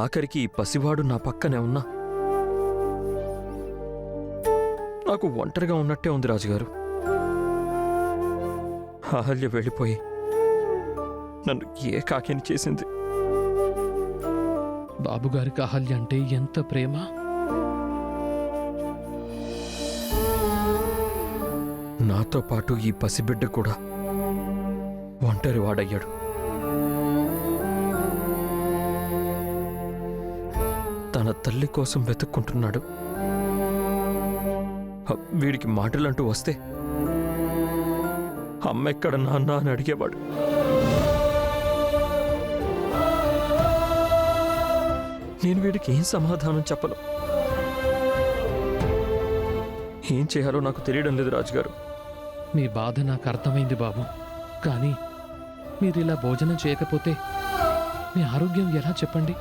ఆఖరికి ఈ పసివాడు నా పక్కనే ఉన్నా నాకు ఒంటరిగా ఉన్నట్టే ఉంది రాజుగారు. అహల్య వెళ్ళిపోయి నన్ను ఏకాకిని చేసింది. బాబుగారికి అహల్య అంటే ఎంత ప్రేమ. నాతో పాటు ఈ పసిబిడ్డ కూడా ఒంటరి వాడయ్యాడు. తన తల్లి కోసం వెతుక్కుంటున్నాడు. వీడికి మాటలంటూ వస్తే అమ్మెక్కడ నాన్న అని అడిగేవాడు. నేను వీడికి ఏం సమాధానం చెప్పను. ఏం చేయాలో నాకు తెలియడం లేదు రాజుగారు. మీ బాధ నాకు అర్థమైంది బాబు. కానీ మీరిలా భోజనం చేయకపోతే మీ ఆరోగ్యం ఎలా చెప్పండి?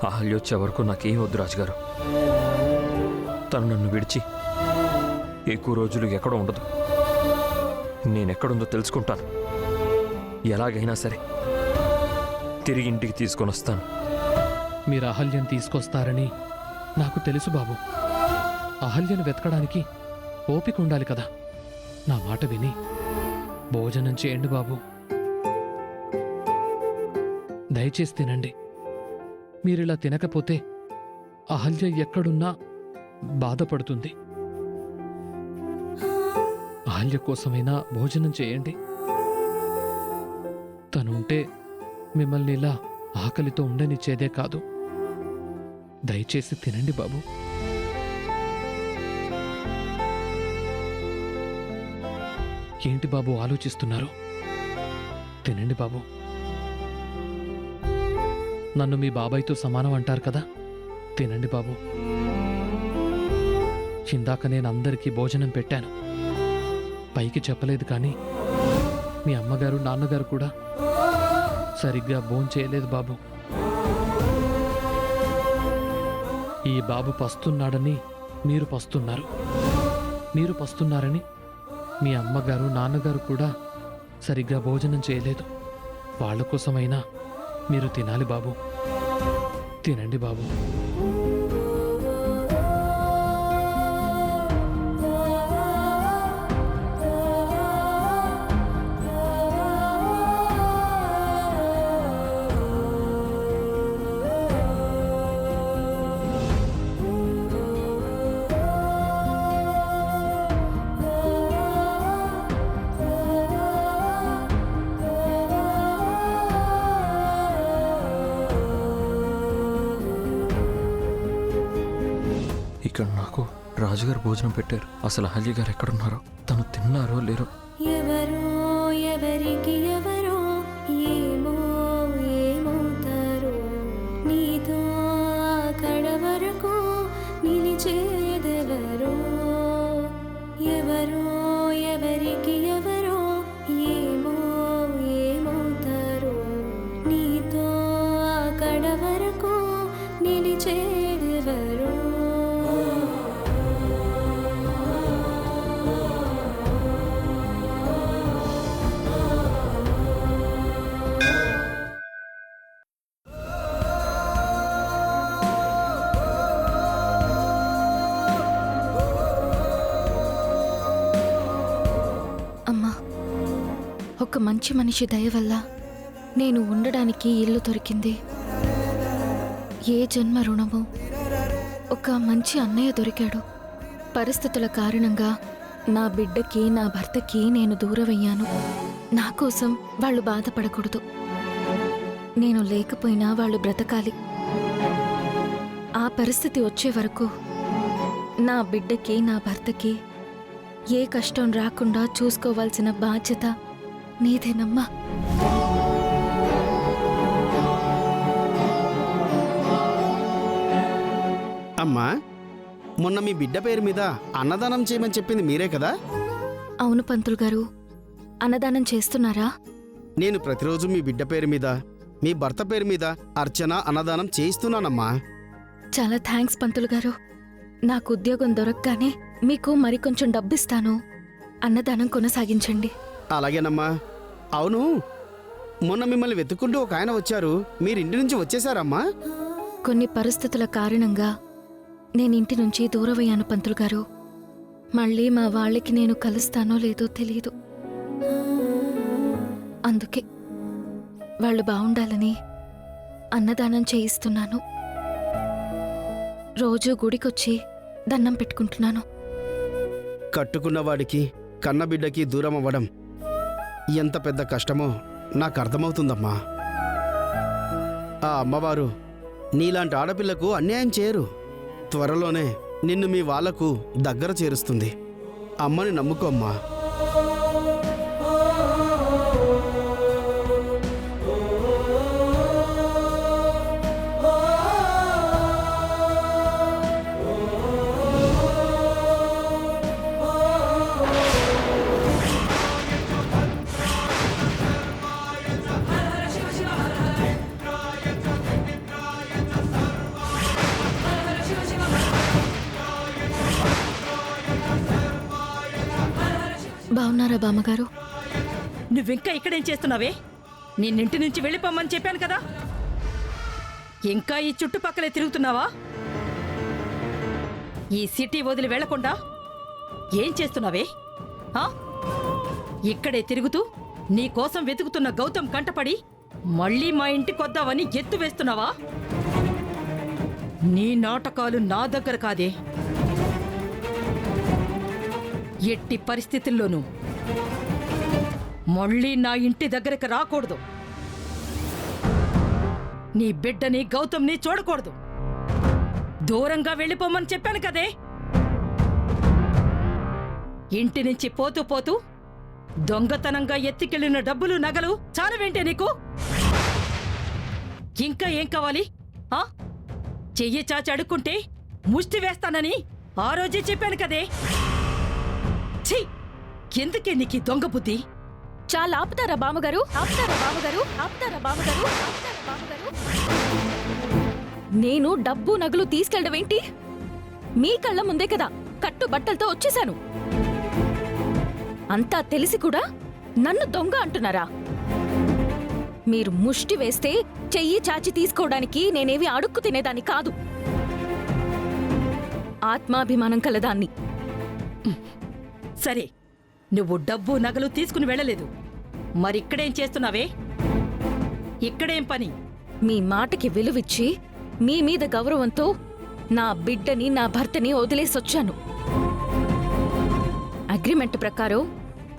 అహల్య వచ్చే వరకు నాకేం వద్దు రాజుగారు. తను నన్ను విడిచి ఎక్కువ రోజులు ఎక్కడ ఉండదు. నేనెక్కడుందో తెలుసుకుంటాను. ఎలాగైనా సరే తిరిగి ఇంటికి తీసుకొని వస్తాను. మీరు అహల్యను తీసుకొస్తారని నాకు తెలుసు బాబు. అహల్యను వెతకడానికి ఓపిక ఉండాలి కదా. నా మాట విని భోజనం చేయండి బాబు. దయచేసి తినండి. మీరిలా తినకపోతే అహల్య ఎక్కడున్నా బాధపడుతుంది. అహల్య కోసమైనా భోజనం చేయండి. తనుంటే మిమ్మల్ని ఇలా ఆకలితో ఉండనిచ్చేదే కాదు. దయచేసి తినండి బాబు. ఏంటి బాబు ఆలోచిస్తున్నారు? తినండి బాబు. నన్ను మీ బాబాయ్తో సమానం అంటారు కదా, తినండి బాబు. ఇందాక నేను అందరికీ భోజనం పెట్టాను. పైకి చెప్పలేదు, కానీ మీ అమ్మగారు నాన్నగారు కూడా సరిగ్గా భోంచేయలేదు బాబు. ఈ బాబు పస్తున్నాడని మీరు పస్తున్నారు. మీరు పస్తున్నారని మీ అమ్మగారు నాన్నగారు కూడా సరిగ్గా భోజనం చేయలేదు. వాళ్ళ కోసమైనా మీరు తినాలి బాబు. తినండి బాబు. ఇక్కడ నాకు రాజుగారు భోజనం పెట్టారు. అసలు అహల్య గారు ఎక్కడున్నారో, తను తిన్నారో లేరో. ఎవరో ఎవరికి ఎవరో ఏమో ఏమవుతారో, నీతో అక్కడ వరకు నిలిచేదెవరో. ఎవరో ఎవరికి ఎవరో ఏమో ఏమవుతారో, నీతో అక్కడ వరకు నిలిచేదెవరో. ఒక మంచి మనిషి దయ వల్ల నేను ఉండడానికి ఇల్లు దొరికింది. ఏ జన్మ రుణమో. ఒక మంచి అన్నయ్య దొరికాడు. పరిస్థితుల కారణంగా నా బిడ్డకి నా భర్తకి నేను దూరమయ్యాను. నా కోసం వాళ్ళు బాధపడకూడదు. నేను లేకపోయినా వాళ్ళు బ్రతకాలి. ఆ పరిస్థితి వచ్చే వరకు నా బిడ్డకి నా భర్తకి ఏ కష్టం రాకుండా చూసుకోవాల్సిన బాధ్యత నీదేనమ్మా. అమ్మా, మొన్న మీ బిడ్డ పేరు మీద అన్నదానం చేయమని చెప్పింది మీరే కదా? అవును పంతులు గారు. అన్నదానం చేస్తున్నారా? నేను ప్రతిరోజు మీ బిడ్డ పేరు మీద, మీ భర్త పేరు మీద అర్చన అన్నదానం చేయిస్తున్నానమ్మా. చాలా థ్యాంక్స్ పంతులు గారు. నాకు ఉద్యోగం దొరకగానే మీకు మరికొంచెం డబ్బిస్తాను. అన్నదానం కొనసాగించండి. అలాగేనమ్మా. అవును, మొన్న మిమ్మల్ని వెతుక్కుంటూ ఒక ఆయన వచ్చారు. మీరు ఇంటి నుంచి వచ్చేసారమ్మా? కొన్ని పరిస్థితుల కారణంగా నేను ఇంటి నుంచి దూరమయ్యాను పంతులు గారు. మళ్ళీ మా వాళ్ళకి నేను కలుస్తానో లేదో తెలియదు. అందుకే వాళ్ళు బావుండాలని అన్నదానం చేయిస్తున్నాను. రోజూ గుడికొచ్చి దండం పెట్టుకుంటున్నాను. కట్టుకున్నవాడికి కన్నబిడ్డకి దూరం అవ్వడం ఎంత పెద్ద కష్టమో నాకు అర్థమవుతుందమ్మా. ఆ అమ్మవారు నీలాంటి ఆడపిల్లకు అన్యాయం చేయరు. త్వరలోనే నిన్ను మీ వాళ్లకు దగ్గర చేరుస్తుంది. అమ్మని నమ్ముకోమ్మా. బావున్నారా బామ్మగారు? నువ్వింకా ఇక్కడేం చేస్తున్నావే? నిన్నింటి నుంచి వెళ్ళిపోమ్మని చెప్పాను కదా. ఇంకా ఈ చుట్టుపక్కలే తిరుగుతున్నావా? ఈ సిటీ వదిలి వెళ్లకుండా ఏం చేస్తున్నావే? ఆ? ఇక్కడే తిరుగుతూ నీ కోసం వెతుకుతున్న గౌతమ్ కంటపడి మళ్ళీ మా ఇంటికొద్దావని ఎత్తు వేస్తున్నావా? నీ నాటకాలు నా దగ్గర కాదే. ఎట్టి పరిస్థితుల్లోనూ మళ్ళీ నా ఇంటి దగ్గరకు రాకూడదు. నీ బిడ్డని గౌతమ్ని చూడకూడదు. దూరంగా వెళ్ళిపోమని చెప్పాను కదే. ఇంటి నుంచి పోతూ పోతూ దొంగతనంగా ఎత్తికెళ్లిన డబ్బులు నగలు చాలవేంటే నీకు? ఇంకా ఏం కావాలి? ఆ? చెయ్యి చాచి అడుక్కుంటే ముష్టి వేస్తానని ఆ రోజే చెప్పాను కదే. ఛీ! ఎందుకే నీకు దొంగ బుద్ధి? చాలా ఆపుతారా బామ్మగారు? ఆపుతారా బామ్మగారు? ఆపుతారా బామ్మగారు? ఆపుతారా బామ్మగారు? నేను డబ్బు నగలు తీసుకెళ్ళడం ఏంటి? మీ కళ్ళ ముందే కదా కట్టు బట్టలతో వచ్చేశాను. అంతా తెలిసి కూడా నన్ను దొంగ అంటున్నారా? మీరు ముష్టి వేస్తే చెయ్యి చాచి తీసుకోవడానికి నేనేవి అడుక్కు తినేదాన్ని కాదు. ఆత్మాభిమానం కలదాన్ని. సరే, నువ్వు డబ్బు నగలు తీసుకుని వెళ్ళలేదు. మరిక్కడేం చేస్తున్నావే? ఇక్కడేం పని? మీ మాటకి విలువిచ్చి మీ మీద గౌరవంతో నా బిడ్డని నా భర్తని వదిలేసొచ్చాను. అగ్రిమెంట్ ప్రకారం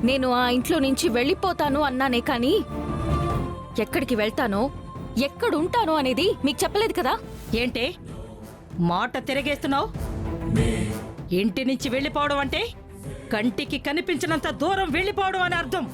నేను ఆ ఇంట్లో నుంచి వెళ్ళిపోతాను అన్నానే కానీ ఎక్కడికి వెళ్తానో ఎక్కడుంటానో అనేది మీకు చెప్పలేదు కదా. ఏంటే మాట తిరగేస్తున్నావు? ఇంటి నుంచి వెళ్ళిపోవడం అంటే కంటికి కనిపించినంత దూరం వెళ్ళిపోవడం అని అర్థం.